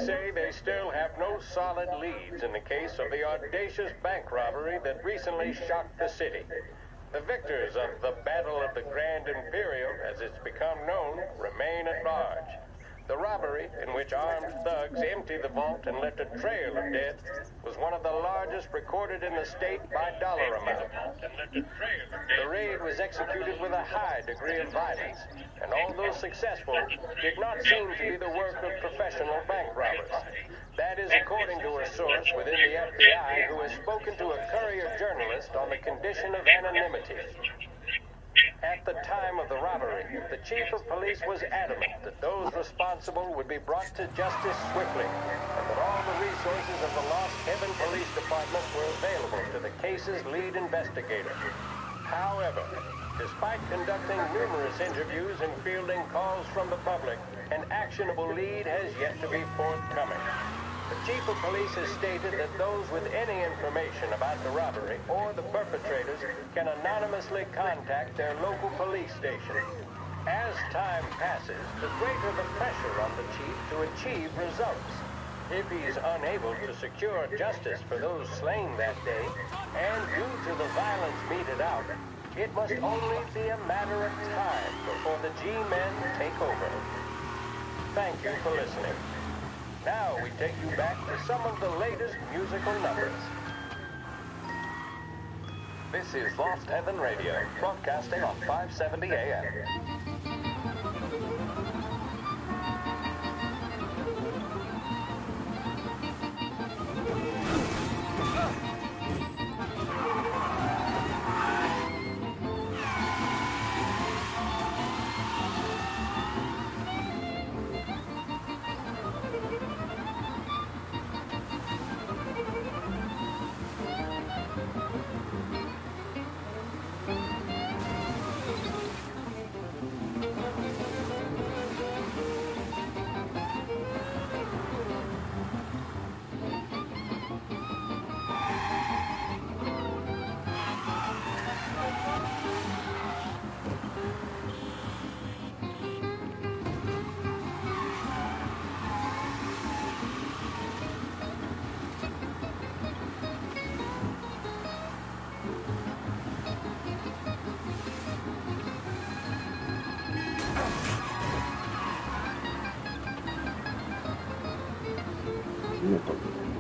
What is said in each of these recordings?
say they still have no solid leads in the case of the audacious bank robbery that recently shocked the city. The victors of the Battle of the Grand Imperial, as it's become known, remain at large. The robbery, in which armed thugs emptied the vault and left a trail of dead, was one of the largest recorded in the state by dollar amount. The raid was executed with a high degree of violence, and although successful, did not seem to be the work of professional bank robbers. That is according to a source within the FBI who has spoken to a Courier journalist on the condition of anonymity. At the time of the robbery, the chief of police was adamant that those responsible would be brought to justice swiftly, and that all the resources of the Lost Heaven Police Department were available to the case's lead investigator. However, despite conducting numerous interviews and fielding calls from the public, an actionable lead has yet to be forthcoming. The chief of police has stated that those with any information about the robbery or the perpetrators can anonymously contact their local police station. As time passes, the greater the pressure on the chief to achieve results. If he's unable to secure justice for those slain that day, and due to the violence meted out, it must only be a matter of time before the G-men take over. Thank you for listening. Now we take you back to some of the latest musical numbers. This is Lost Heaven Radio, broadcasting on 570 AM.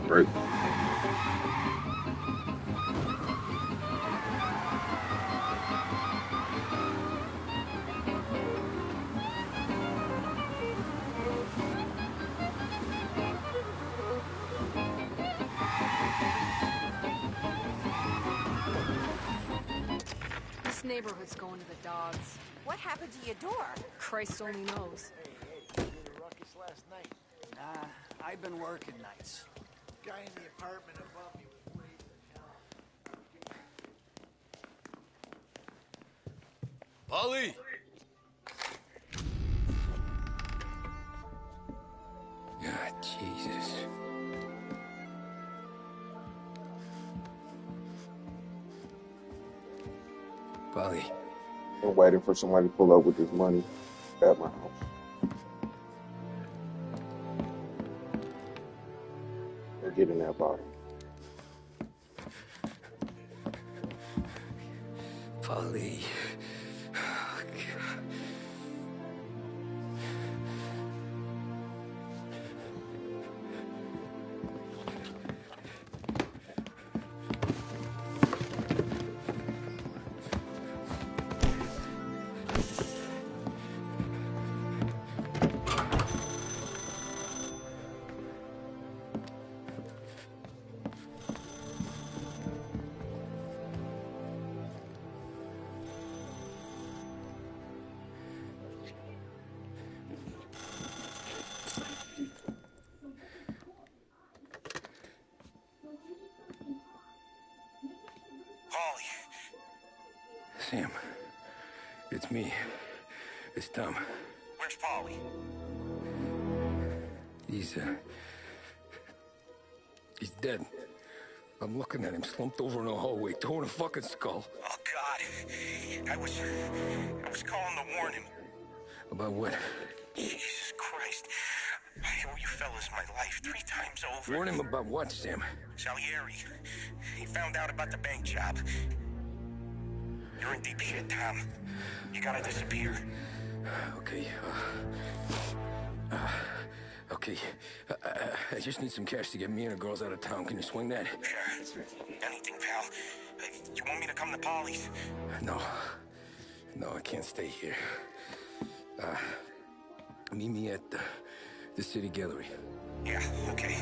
Right. This neighborhood's going to the dogs. What happened to your door? Christ only knows. Hey, you were ruckus last night. Nah, I've been working nights. Guy in the apartment above me was blazing hell. Polly! God, Jesus. Polly. I'm waiting for somebody to pull up with this money at my house. They're getting that body. Polly. Oh, God. Sam, it's me. It's Tom. Where's Polly? He's dead. I'm looking at him slumped over in the hallway, torn a fucking skull. Oh, God. I was calling to warn him. About what? Jesus Christ. Were you fellas my life 3 times over. Warn him about what, Sam? Salieri. He found out about the bank job. You're in deep shit, Tom. You gotta disappear. Okay. Okay. I just need some cash to get me and the girls out of town. Can you swing that? Sure. Anything, pal. You want me to come to Polly's? No. No, I can't stay here. Meet me at the city gallery. Yeah, okay.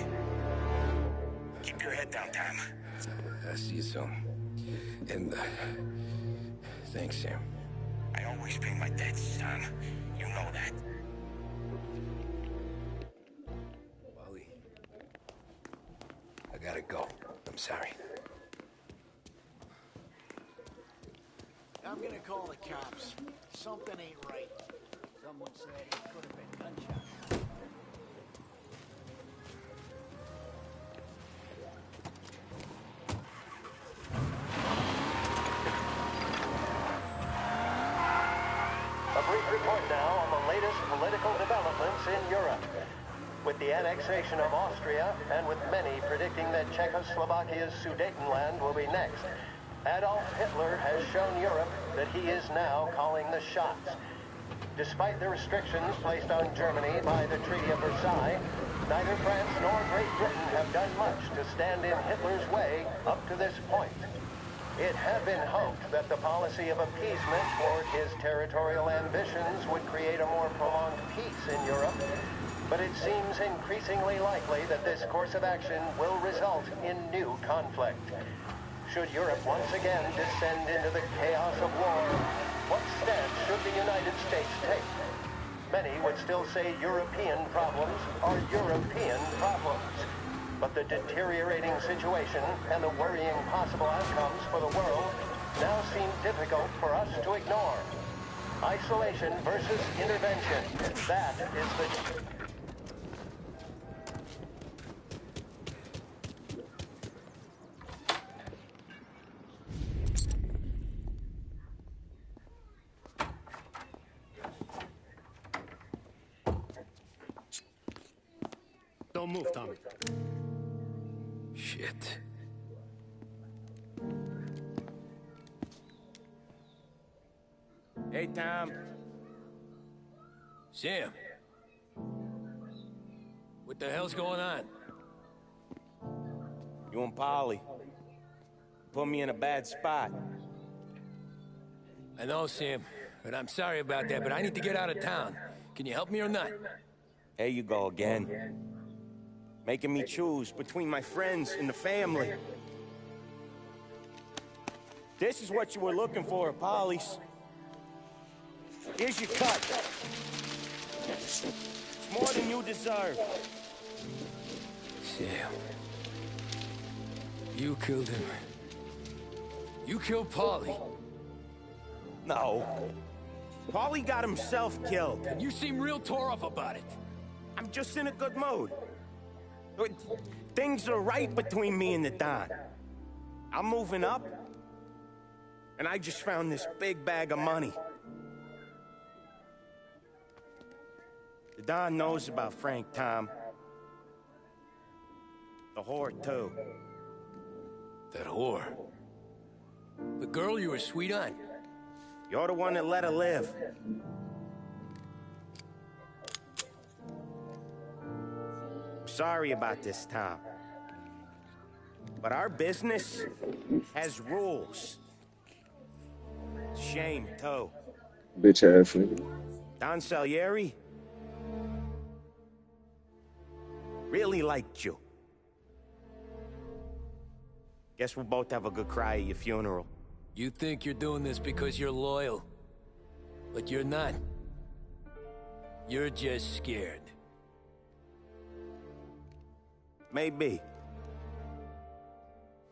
Keep your head down, Tom. I'll see you soon. And, thanks, Sam. I always pay my debts, Tom. You know that. Wally, I gotta go. I'm sorry. I'm gonna call the cops. Something ain't right. Someone said it could have been gunshot. A brief report now on the latest political developments in Europe. With the annexation of Austria, and with many predicting that Czechoslovakia's Sudetenland will be next, Adolf Hitler has shown Europe that he is now calling the shots. Despite the restrictions placed on Germany by the Treaty of Versailles, neither France nor Great Britain have done much to stand in Hitler's way up to this point. It had been hoped that the policy of appeasement toward his territorial ambitions would create a more prolonged peace in Europe, but it seems increasingly likely that this course of action will result in new conflict. Should Europe once again descend into the chaos of war, what stance should the United States take? Many would still say European problems are European problems. But the deteriorating situation and the worrying possible outcomes for the world now seem difficult for us to ignore. Isolation versus intervention. That is the... Don't move, Tommy. Shit. Hey, Tom. Sam. What the hell's going on? You and Polly put me in a bad spot. I know, Sam, but I'm sorry about that, but I need to get out of town. Can you help me or not? There you go again. Making me choose between my friends and the family. This is what you were looking for at Polly's. Here's your cut. It's more than you deserve. Sam. You killed him. You killed Paulie. No. Polly got himself killed. And you seem real tore up about it. I'm just in a good mood. Things are right between me and the Don. I'm moving up, and I just found this big bag of money. The Don knows about Frank, Tom. The whore, too. That whore? The girl you were sweet on? You're the one that let her live. Sorry about this, Tom. But our business has rules. Shame, too. Bitch ass nigga. Don Salieri really liked you. Guess we'll both have a good cry at your funeral. You think you're doing this because you're loyal, but you're not. You're just scared. Maybe.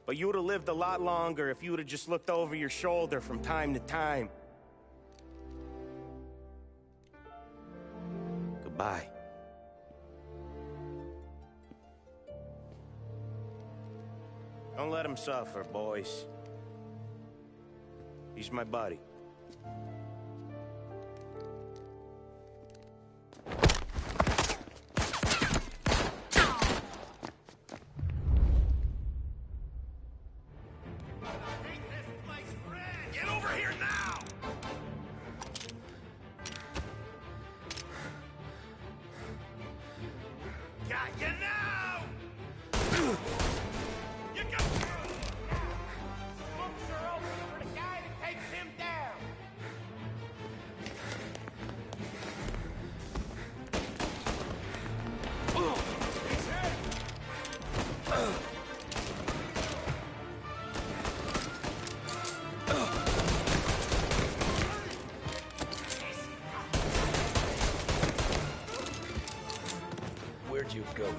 But you'd have lived a lot longer if you'd have just looked over your shoulder from time to time. Goodbye. Don't let him suffer, boys. He's my buddy.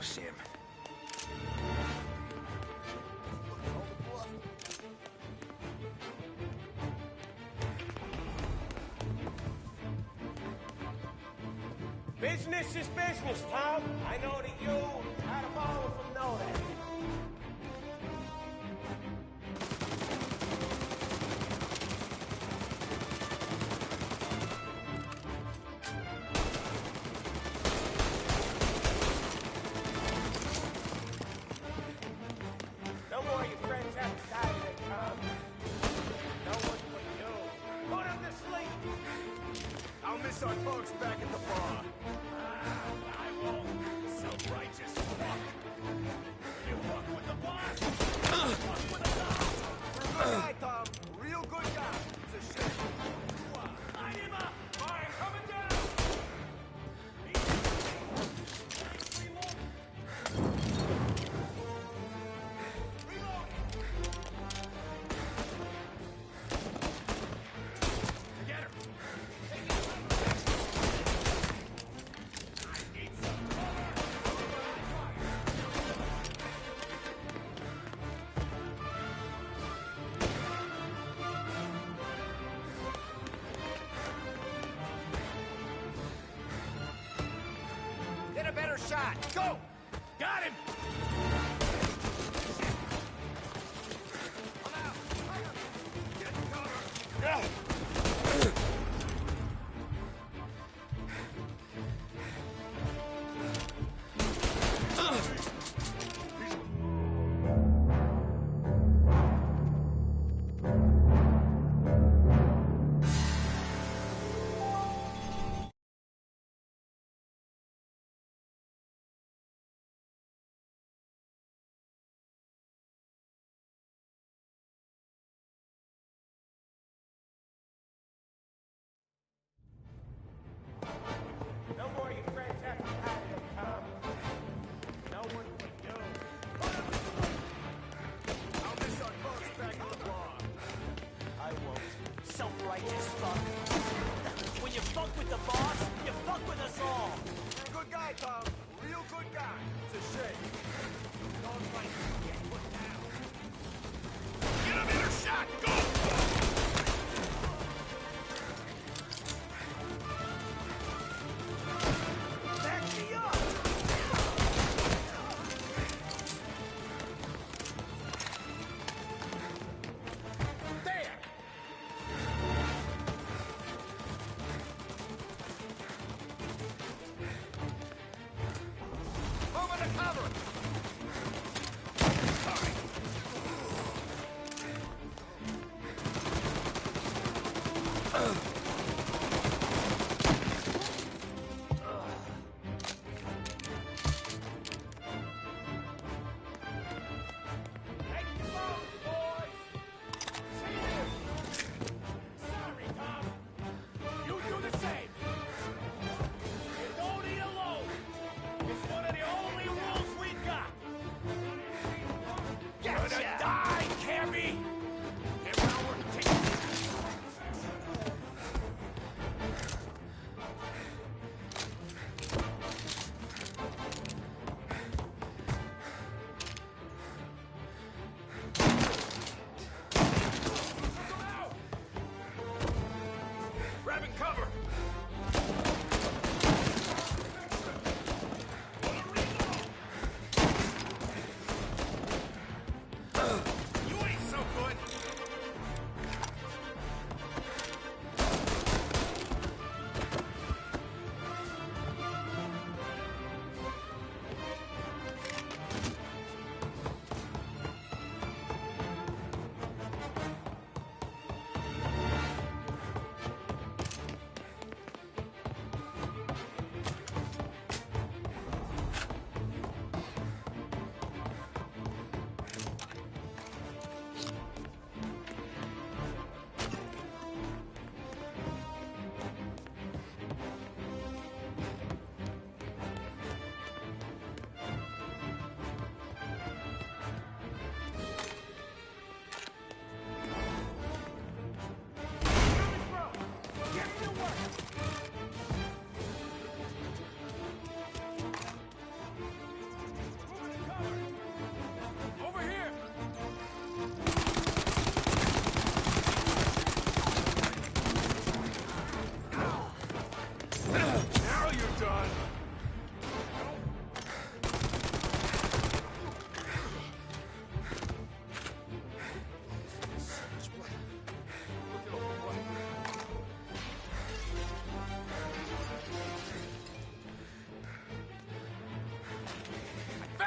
Sam. Business is business, Tom. I know that you had a follow from know that. No more of your friends have to die today, Tom. No one but you. Put him to sleep. I'll miss our talks back at the bar. I won't. Self-righteous fuck. You fuck with the boss. Fuck with the boss. You're a good guy, Tom. Real good guy. It's a shame. Line him up. Fire coming down. Get her. Get a better shot. Go! Got him! Get cover!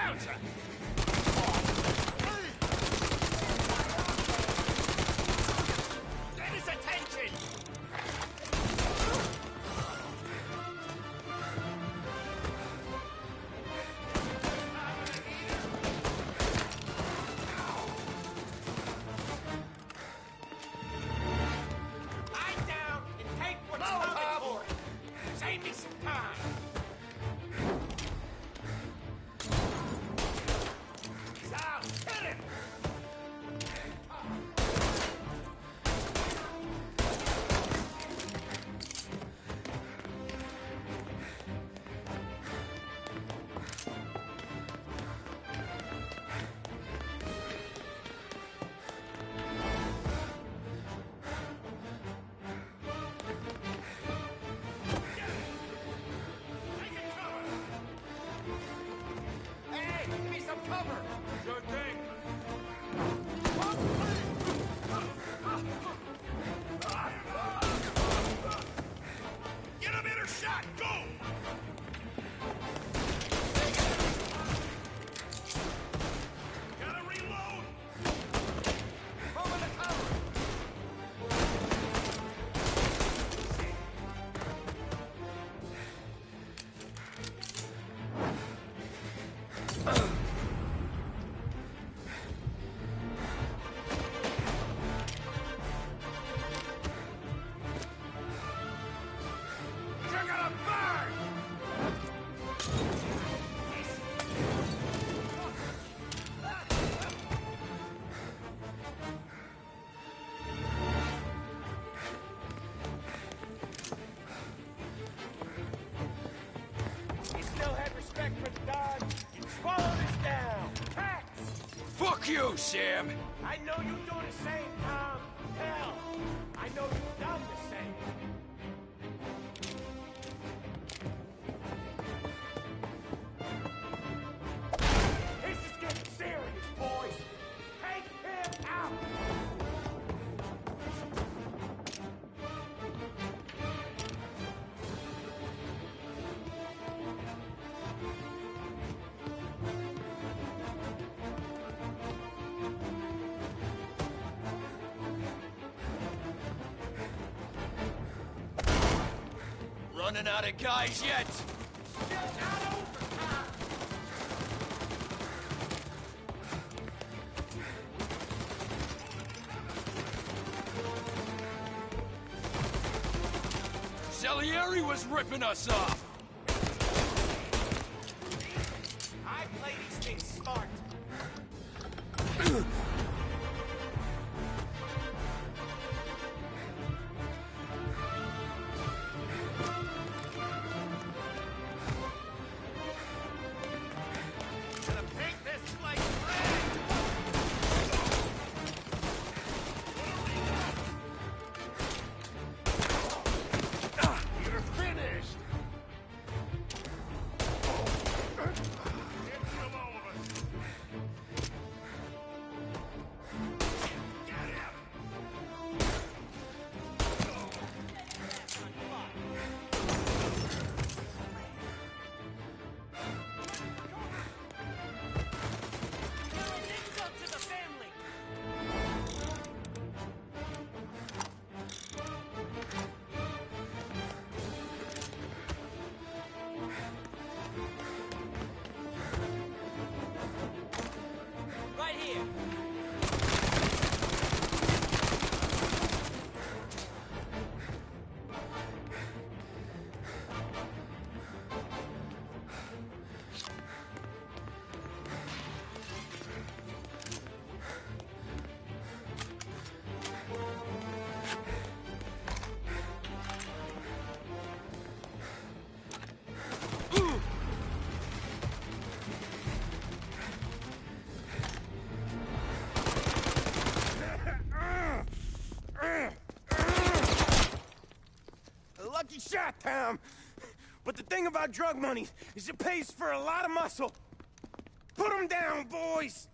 Bouncer! Get his attention! Lie down and take what's coming for you. Save me some time. He's out. Hit him! Hey, give me some cover! Sure thing. Get a better shot! Go! Gotta reload! Over the cover! You're gonna burn! You still had respect for the Don? You swallowed us down! Pax! Fuck you, Sam! I know you do the same, Tom. Hell, I know you've done the same. This is getting serious, boys. Take him out. Running out of guys yet? Still not over, Tom. Salieri was ripping us off! I play these things smart. Gonna paint this place red! You're finished! Get some all of us! Get him! You're an insult to the family! Right here. A lucky shot, Tom. But the thing about drug money is it pays for a lot of muscle. Put 'em down, boys!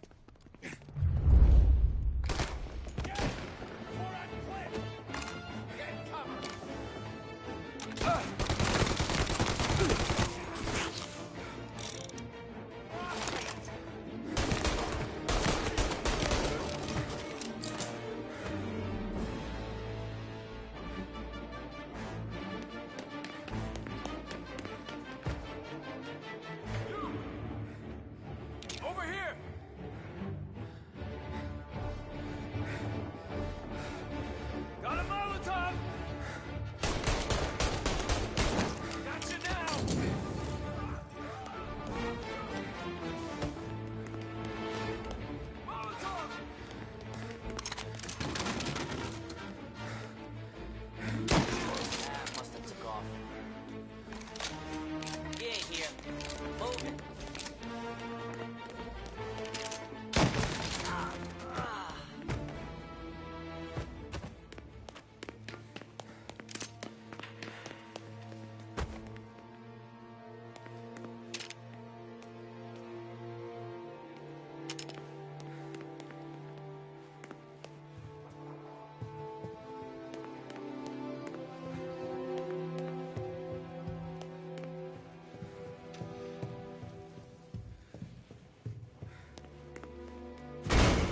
Over here! Got a Molotov! Got you now! Molotov! Must have took off. He ain't here. Move it.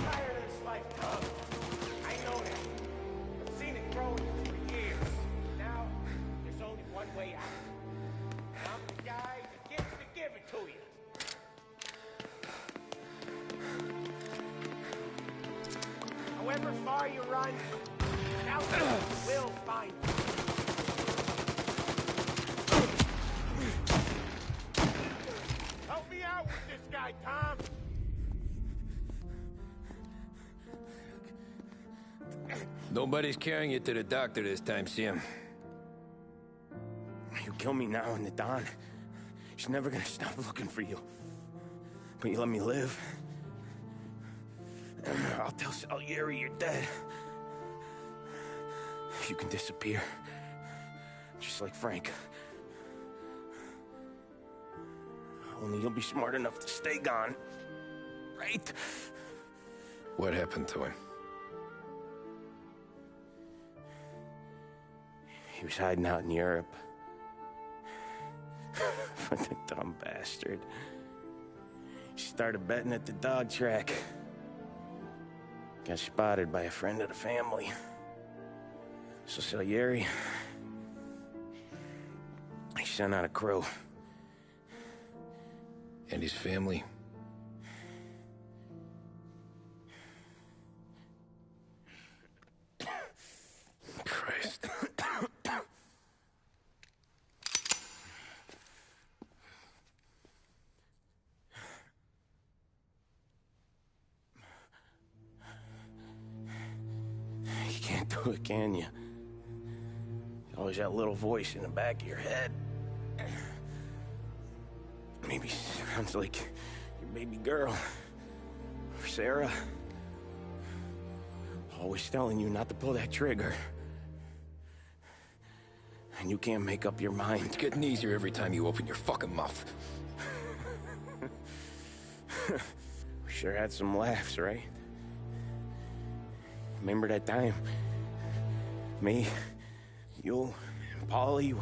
Tired of this life, Tom. I know that. I've seen it growing for years. Now, there's only one way out. I'm the guy that gets to give it to you. However far you run, South will find you. Help me out with this guy, Tom. Nobody's carrying you to the doctor this time, Sam. You kill me now in the dawn. She's never gonna stop looking for you. But you let me live. And I'll tell Salieri you're dead. You can disappear. Just like Frank. Only you'll be smart enough to stay gone. Right? What happened to him? He was hiding out in Europe. But the dumb bastard. He started betting at the dog track. Got spotted by a friend of the family. So Salieri, he sent out a crew. And his family? Christ. You can't do it, can you? Always that little voice in the back of your head. Maybe sounds like your baby girl. Or Sarah. Always telling you not to pull that trigger. And you can't make up your mind. It's getting easier every time you open your fucking mouth. We sure had some laughs, right? Remember that time? Me, you, and Paulie.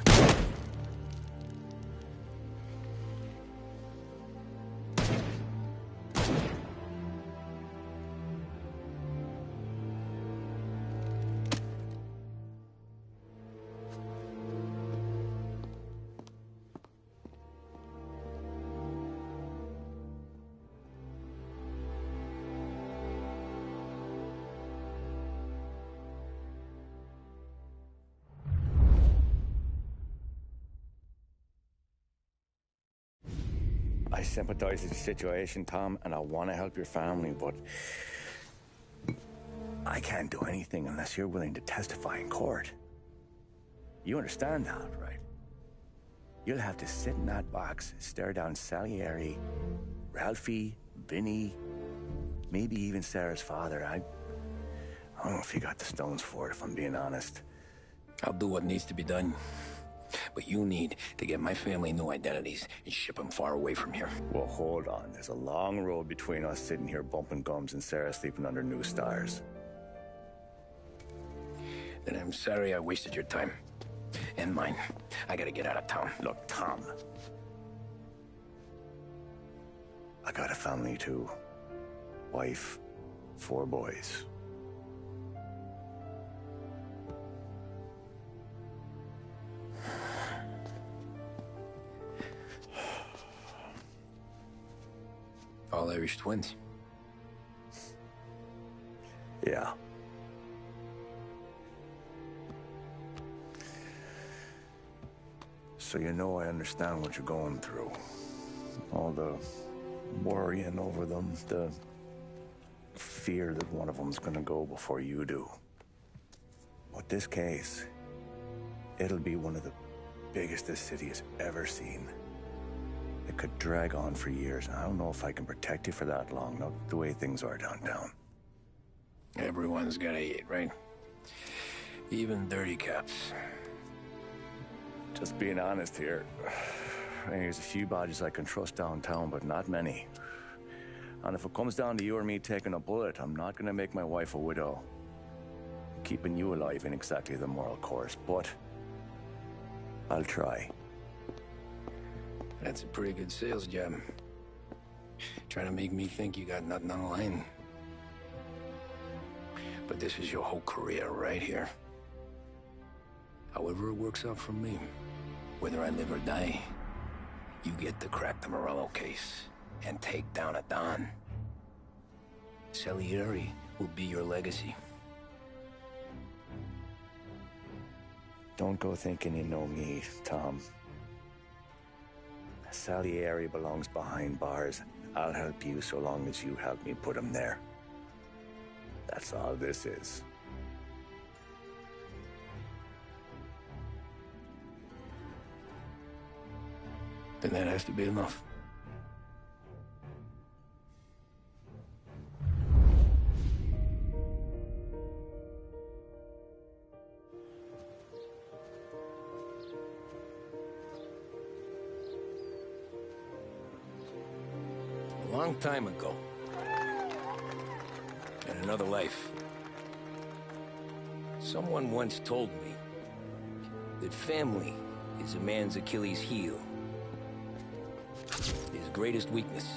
I sympathize with the situation, Tom, and I want to help your family, but I can't do anything unless you're willing to testify in court. You understand that, right? You'll have to sit in that box, stare down Salieri, Ralphie, Vinny, maybe even Sarah's father. I don't know if you got the stones for it, if I'm being honest. I'll do what needs to be done. But you need to get my family new identities and ship them far away from here. Well, hold on. There's a long road between us sitting here bumping gums and Sarah sleeping under new stars. Then I'm sorry I wasted your time. And mine. I gotta get out of town. Look, Tom. I got a family too. Wife, 4 boys. All Irish twins. Yeah. So you know I understand what you're going through. All the worrying over them, the fear that one of them's gonna go before you do. But this case, it'll be one of the biggest this city has ever seen. It could drag on for years, and I don't know if I can protect you for that long, not the way things are downtown. Everyone's got a hit, right? Even dirty cops. Just being honest here, there's a few badges I can trust downtown, but not many. And if it comes down to you or me taking a bullet, I'm not gonna make my wife a widow. Keeping you alive ain't exactly the moral course, but I'll try. That's a pretty good sales job. Trying to make me think you got nothing on the line. But this is your whole career right here. However it works out for me, whether I live or die, you get to crack the Morello case and take down a Don. Salieri will be your legacy. Don't go thinking you know me, Tom. Salieri belongs behind bars. I'll help you so long as you help me put him there. That's all this is. Then that has to be enough. A long time ago, in another life, someone once told me that family is a man's Achilles heel, his greatest weakness.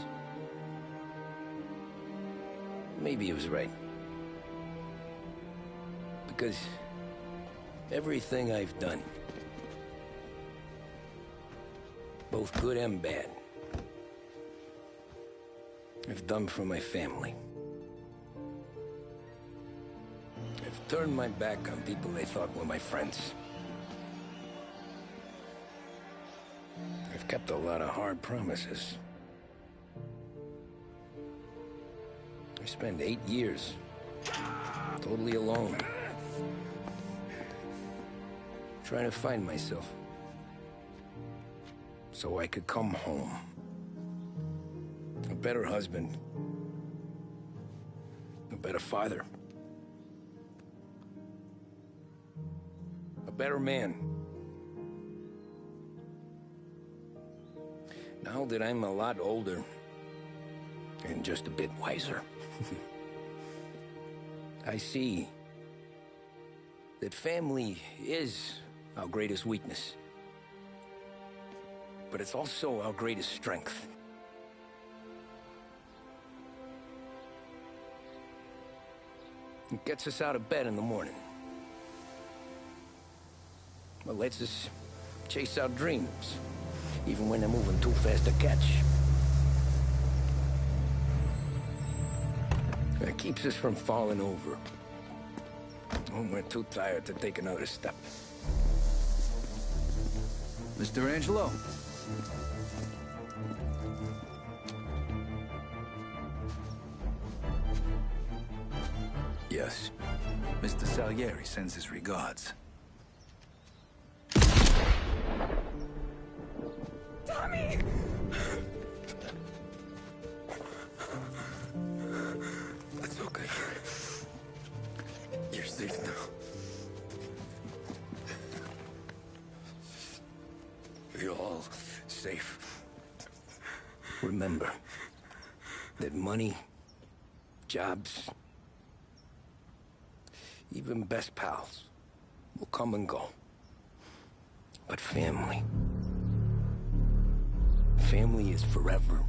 Maybe he was right. Because everything I've done, both good and bad, I've done for my family. I've turned my back on people they thought were my friends. I've kept a lot of hard promises. I spent 8 years totally alone, trying to find myself so I could come home. A better husband, a better father, a better man. Now that I'm a lot older and just a bit wiser, I see that family is our greatest weakness, but it's also our greatest strength. It gets us out of bed in the morning. It lets us chase our dreams, even when they're moving too fast to catch. It keeps us from falling over when we're too tired to take another step. Mr. Angelo. Yes. Mr. Salieri sends his regards. Tommy! That's okay. You're safe now. You're all safe. Remember that money, jobs, even best pals will come and go. But family is forever.